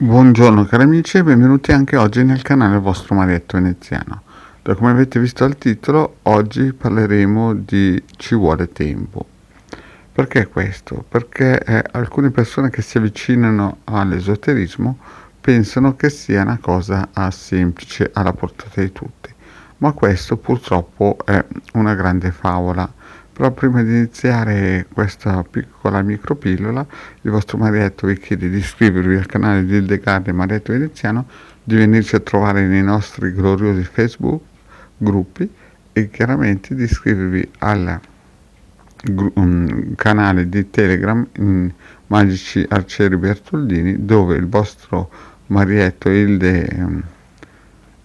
Buongiorno cari amici e benvenuti anche oggi nel canale vostro Marietto Veneziano. Da come avete visto al titolo, oggi parleremo di Ci vuole tempo. Perché questo? Perché alcune persone che si avvicinano all'esoterismo pensano che sia una cosa semplice, alla portata di tutti. Ma questo purtroppo è una grande favola. Però prima di iniziare questa piccola micropillola, il vostro Marietto vi chiede di iscrivervi al canale di Hildegard Marietto Veneziano, di venirci a trovare nei nostri gloriosi Facebook gruppi e chiaramente di iscrivervi al canale di Telegram Magici Arcieri Bertoldini, dove il vostro Marietto e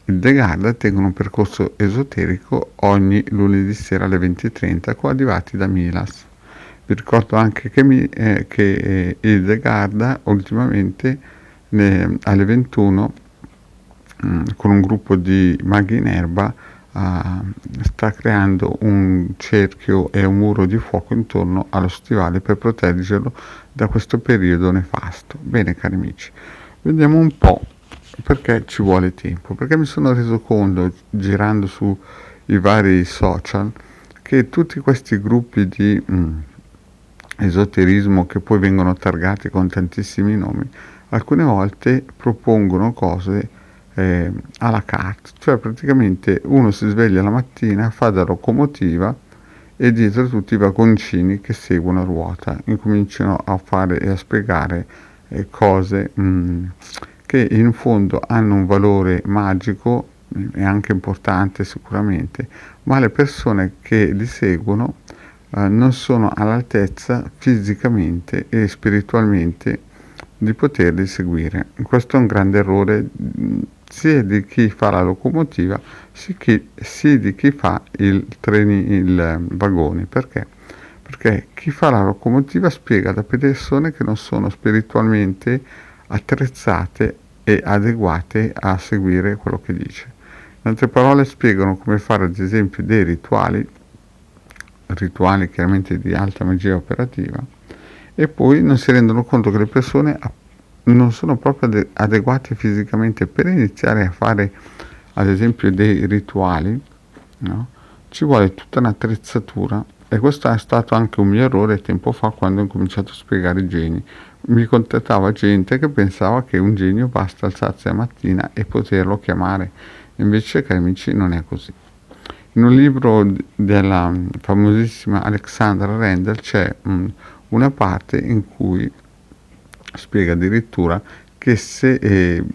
Hildegard tengono un percorso esoterico ogni lunedì sera alle 20:30 coadiuvati da Milas. Vi ricordo anche che Hildegard ultimamente alle 21 con un gruppo di maghi in erba sta creando un cerchio e un muro di fuoco intorno allo stivale per proteggerlo da questo periodo nefasto. Bene cari amici, vediamo un po' perché ci vuole tempo, perché mi sono reso conto girando sui vari social che tutti questi gruppi di esoterismo che poi vengono targati con tantissimi nomi, alcune volte propongono cose alla carte, cioè praticamente uno si sveglia la mattina, fa da locomotiva e dietro tutti i vagoncini che seguono a ruota incominciano a fare e a spiegare cose che in fondo hanno un valore magico e anche importante sicuramente, ma le persone che li seguono non sono all'altezza fisicamente e spiritualmente di poterli seguire. Questo è un grande errore sia di chi fa la locomotiva sia di chi fa il vagone. Perché? Perché chi fa la locomotiva spiega da persone che non sono spiritualmente attrezzate e adeguate a seguire quello che dice. In altre parole spiegano come fare ad esempio dei rituali chiaramente di alta magia operativa, e poi non si rendono conto che le persone non sono proprio adeguate fisicamente per iniziare a fare ad esempio dei rituali, no? Ci vuole tutta un'attrezzatura, e questo è stato anche un mio errore tempo fa quando ho cominciato a spiegare i geni. Mi contattava gente che pensava che un genio basta alzarsi la mattina e poterlo chiamare, invece cari amici non è così. In un libro della famosissima Alexandra Randall c'è una parte in cui spiega addirittura che se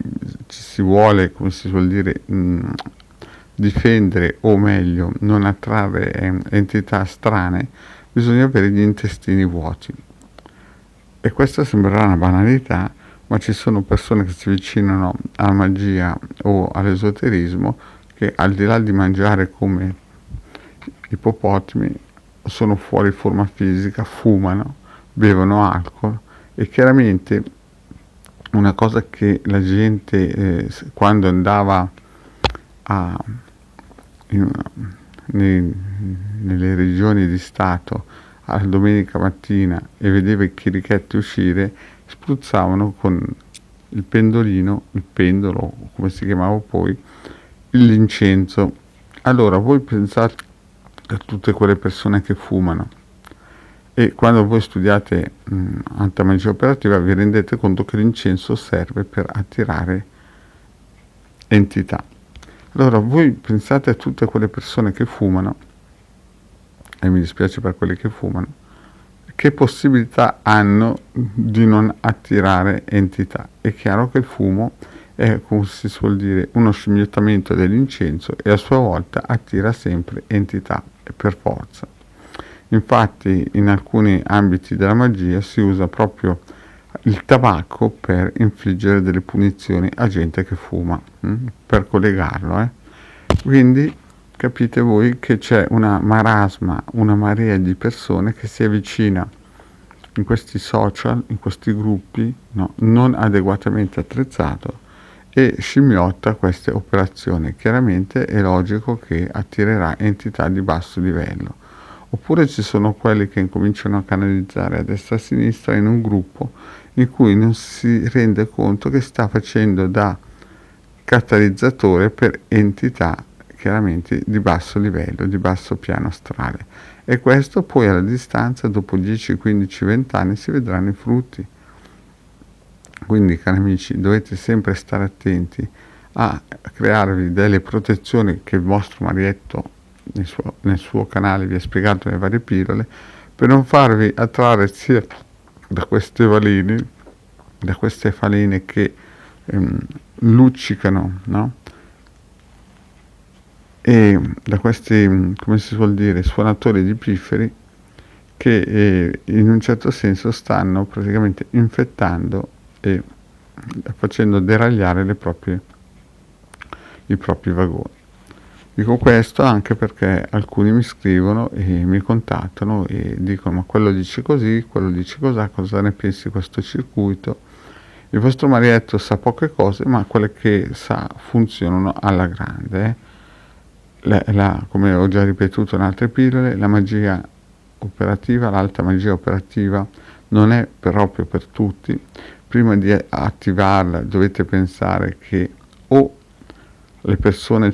ci si vuole, come si suol dire, difendere o meglio non attrarre entità strane, bisogna avere gli intestini vuoti. E questa sembrerà una banalità, ma ci sono persone che si avvicinano alla magia o all'esoterismo che al di là di mangiare come ippopotami sono fuori forma fisica, fumano, bevono alcol, e chiaramente una cosa che la gente quando andava in, nelle regioni di Stato alla domenica mattina e vedeva i chirichetti uscire, spruzzavano con il pendolo, come si chiamava poi, l'incenso. Allora voi pensate a tutte quelle persone che fumano, e quando voi studiate alta magia operativa vi rendete conto che l'incenso serve per attirare entità. Allora voi pensate a tutte quelle persone che fumano, e mi dispiace per quelli che fumano, che possibilità hanno di non attirare entità? È chiaro che il fumo è, come si suol dire, uno scimmiottamento dell'incenso e a sua volta attira sempre entità per forza. Infatti in alcuni ambiti della magia si usa proprio il tabacco per infliggere delle punizioni a gente che fuma, per collegarlo. Quindi capite voi che c'è una marasma, una marea di persone che si avvicina in questi social, in questi gruppi, no, non adeguatamente attrezzato, e scimmiotta queste operazioni. Chiaramente è logico che attirerà entità di basso livello. Oppure ci sono quelli che incominciano a canalizzare a destra e a sinistra in un gruppo in cui non si rende conto che sta facendo da catalizzatore per entità chiaramente di basso livello, di basso piano astrale. E questo poi alla distanza, dopo 10, 15, 20 anni, si vedranno i frutti. Quindi, cari amici, dovete sempre stare attenti a crearvi delle protezioni che il vostro Marietto nel suo canale vi ha spiegato nelle varie pillole, per non farvi attrarre sia da queste faline che luccicano, no? E da questi, come si suol dire, suonatori di pifferi che in un certo senso stanno praticamente infettando e facendo deragliare i propri vagoni. Dico questo anche perché alcuni mi scrivono e mi contattano e dicono: ma quello dice così, quello dice cos'ha, cosa ne pensi di questo circuito? Il vostro Marietto sa poche cose, ma quelle che sa funzionano alla grande. Come ho già ripetuto in altre pillole, la magia operativa, l'alta magia operativa non è proprio per tutti. Prima di attivarla dovete pensare che o le persone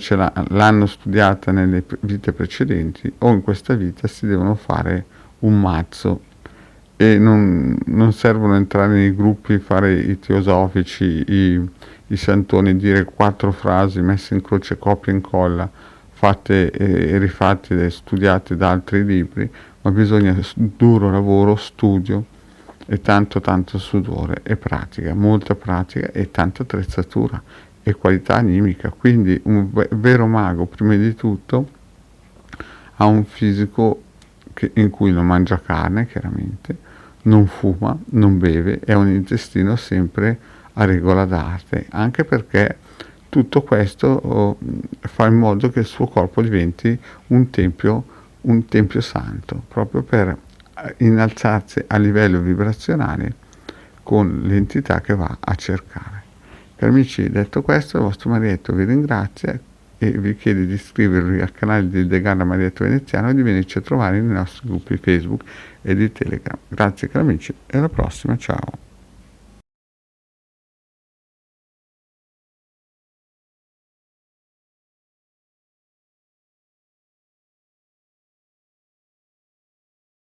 l'hanno studiata nelle vite precedenti o in questa vita si devono fare un mazzo, e non servono entrare nei gruppi, fare i teosofici, i santoni, dire 4 frasi messe in croce, copia e incolla, fatte e rifatte e studiate da altri libri, ma bisogna duro lavoro, studio e tanto sudore e pratica, molta pratica e tanta attrezzatura e qualità animica. Quindi un vero mago, prima di tutto, ha un fisico in cui non mangia carne, chiaramente, non fuma, non beve, è un intestino sempre a regola d'arte, anche perché tutto questo fa in modo che il suo corpo diventi un tempio santo, proprio per innalzarsi a livello vibrazionale con l'entità che va a cercare. Cari amici, detto questo, il vostro Marietto vi ringrazia e vi chiede di iscrivervi al canale di Degana Marietto Veneziano e di venirci a trovare nei nostri gruppi Facebook e di Telegram. Grazie cari amici e alla prossima, ciao!